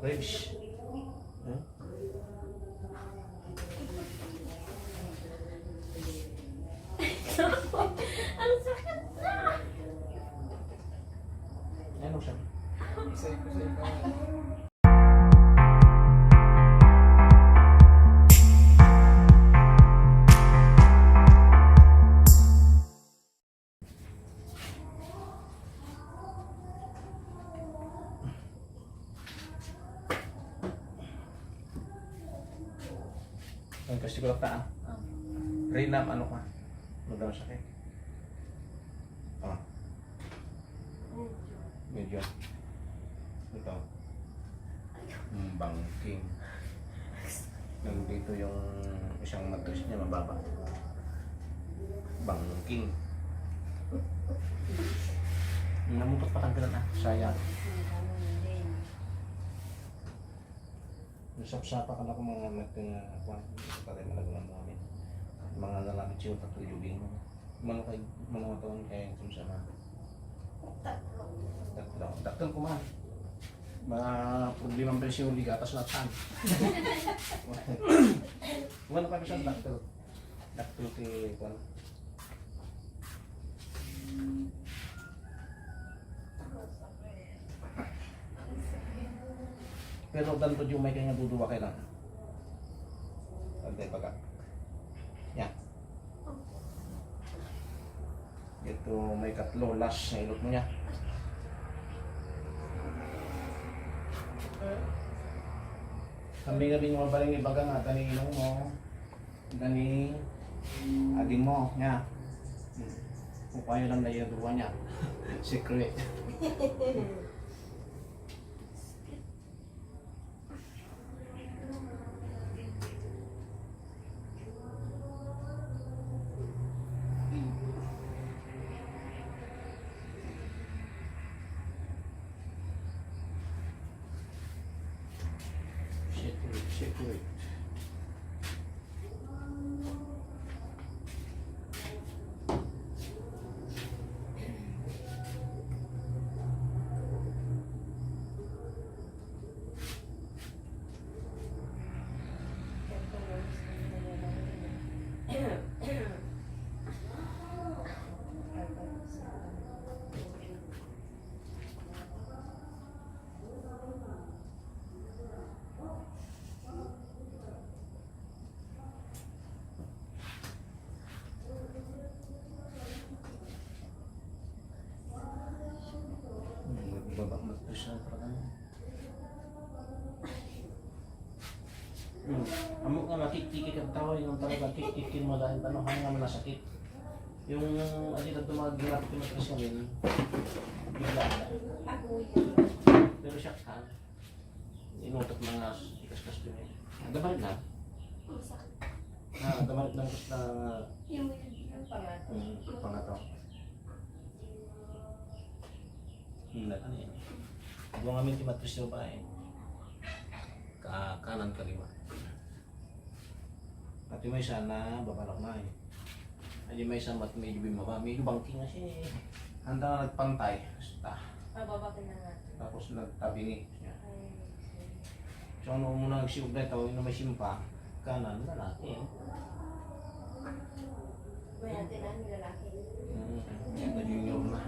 Ribs. Huh? Ang sakit na! Ano siya? Isay ko. Ang kasi ko ta. Renam ano ka? Ano daw sakit? Ah, medyo. Ito. Bangking. Nandito yung isang matris niya mababa. Bangking. Namupot patanggalan ah. Sayang. Nasapsapa ka na kung mga nagkakakuan. Patay malagyan namin. Mga nalamit siya patuyugin mo. Mano kay mga taon kaya yung sama. Daktan ko man. Mga problemang presyon di atas latan. Wala pa sa daktan. Daktan kay kuan. Pero tanto yung may kanya duduwa kailan. Antay pagka. Yan. Ito may katlo last sa ilot mo niya. Kambing-kambing mo baling ibaga nga tani ilong mo. Tani ading mo niya. Kung kaya lang na yung duwa niya. Secret. Secret. Babak matus na parang amo nga makikiki ka tao yung talaga kikikin mo dahil ano hanga mo na sakit yung adi na tumagirap ko na kasi ngayon bigla pero siya ka inutok mga ikas-kas ko eh dabalit na dabalit na kus na Yung pangato hindi na yan. Huwag namin timatris yung bahay. Kanan kaliwa. At yung may isa na babalak na eh. At yung may isa medyo bimaba. Medyo bangking na siya eh. Handa na nagpantay. Basta. Babakin na nga. Tapos nagtabingi siya. So ano muna nagsiug na ito, yung may simpa. Kanan, lalaki eh. May natin na nilalaki. Yan na junior na.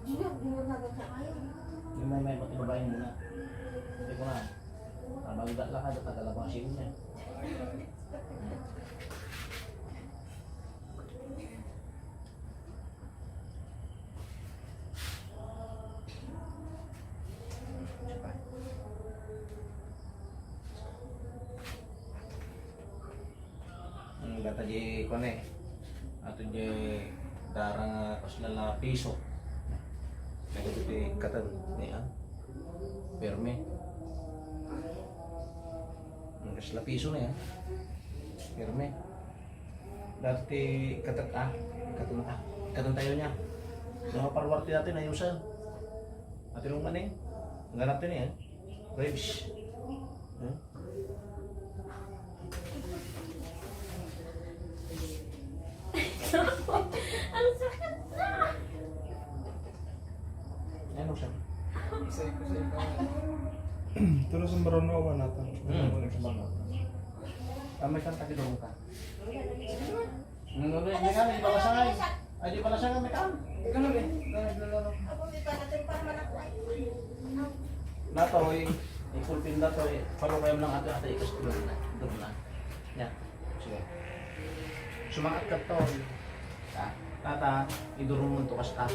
Junior na ba kayo? Yung may patibabayin muna. Hindi ko na. Bago lakad at tagalabang siya niya. Gata di ko na eh. Ato di darang kasla na piso. Nagigiti katan niya. Perme. Kasla piso na yan. Perme. Dati katan tayo niya. Mga parwarti natin ayusan. At yung maning ganap din yan. Ribs. Ang sakit na! Ano siya? Isay ko. Terus sembrono apa nata? Kami kan kaki dorong ka. Nunulay, may kan, di pala sangay. Ay, di pala sangay, may kan. Ganun eh. Ganun. Ako may panatin pa naman ako. Nato, i-fulfill na to, paro kayo lang ato ikas doon na. Yan. Sige. Sumangat ka to. Tata, idurong mo to kasta.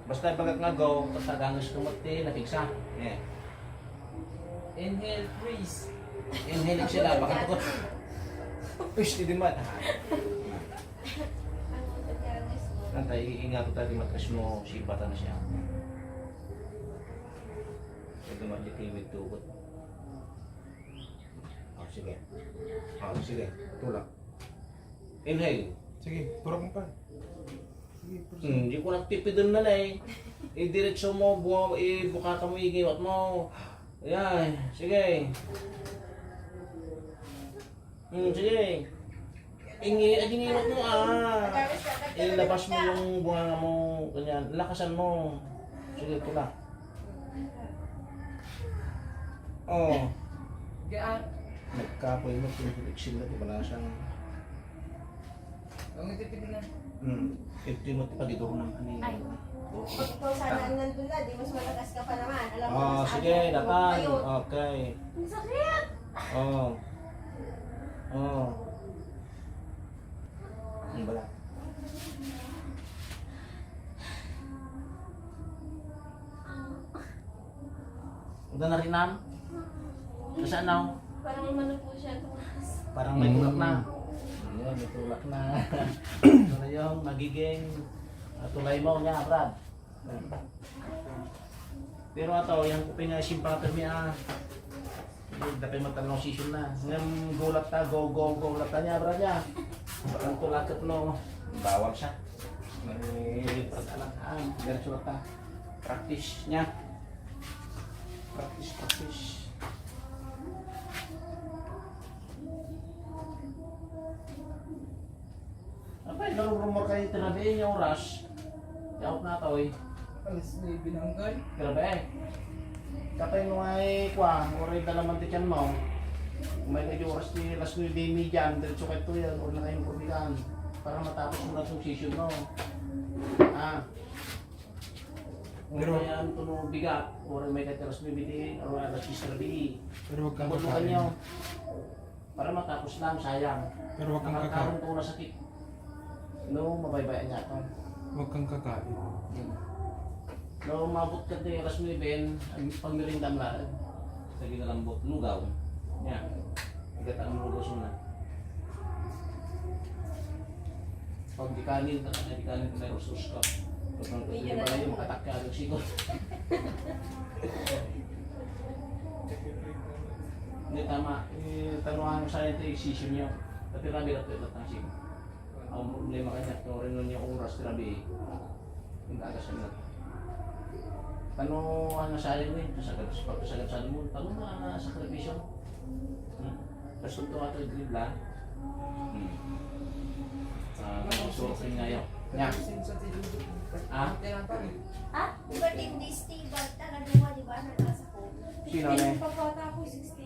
Basta bagat nga go, tapos agangos kumati, napigsa. Yeah. Inhale, freeze. Inhale sila, baka to ko. Push, hindi man. Nantay, iingat ko tayo matras mo, sipata na siya. Ito mag-itimid tukot. Sige. Sige, tulak. Inhale. Sige, turok mo pa. Sige, Hindi ko nagtipid doon na eh. I-diretso mo, buka ka mo, igiwat mo. Ayan, sige. Sige. Gingiwat mo ilabas mo yung bunganga mo, ganyan. Lakasan mo. Sige, tulak. Oh. Gaan. Nagkapoy mo, pinag-exil na, wala siyang... Ang itipid na. Ito mo pag-idoro ng kanina. Ay. Kung sana nandun na, di mas malakas ka pa naman. Alam mo Oh, na sa sige, akin, datan. kayo. Okay. Ang sakit! Oh. Oh. Ano ba lang? Udah na rin nam? Nasaan na? Parang umano po siya tumakas. Parang may tulak na. Ayan, may tulak na. Ito na yung magiging tulay mo niya, Brad. Pero ito, yung kuping na simpang niya. Dapat matanong session na. Ngayon gulat ta, gulat ta niya, Brad niya. Bakang tulakot no. Bawal siya. May pag-alangan. Ganun sulat ta. Practice niya. Practice. Apay, narurumor kayo tinabihin yung oras. Yaot na ito eh. Alas may binanggal. Grabe eh. Kapay mo ay kwa, oray dalaman tiyan mo. May kayo oras ni Las 9:30 dyan, diretso kayo ito yan, or na kayong kurbigan. Para matapos mo na itong session mo. Pero yan ito nung bigat, or may kayo Las 9:30, or alas 6:30. Pero wag kang Kabulukan kakain. nyo. Para matapos lang, sayang. Pero wag kang kakain. Nakakaroon ko na sakit. No, mabaybayan niya ito. Wag kang kakain. No, mabot ka din alas 9, ang pagmirindam lang. Sa ginalambot, lugaw. Yan. Igataan mo lugaw suna. Pag di kanin ka na usus ka. Pag di ba na yung makatak ka agad sigot. Hindi tama. Tanungan mo sa ito yung session nyo. Pati rabi na ito ang sigot. Ang problema kanya, kung rin nun yung oras rabi, hindi agad siya na. Tanong sa akin eh, pagkasagad sa mo, tanong na sa television. Tapos ito ato yung dribla. Suot rin ngayon. Nya. Ah? Ah, di ba Team Disney ba? Talaga di ba? Nagkasa ko. Sino na eh? Papata ako 16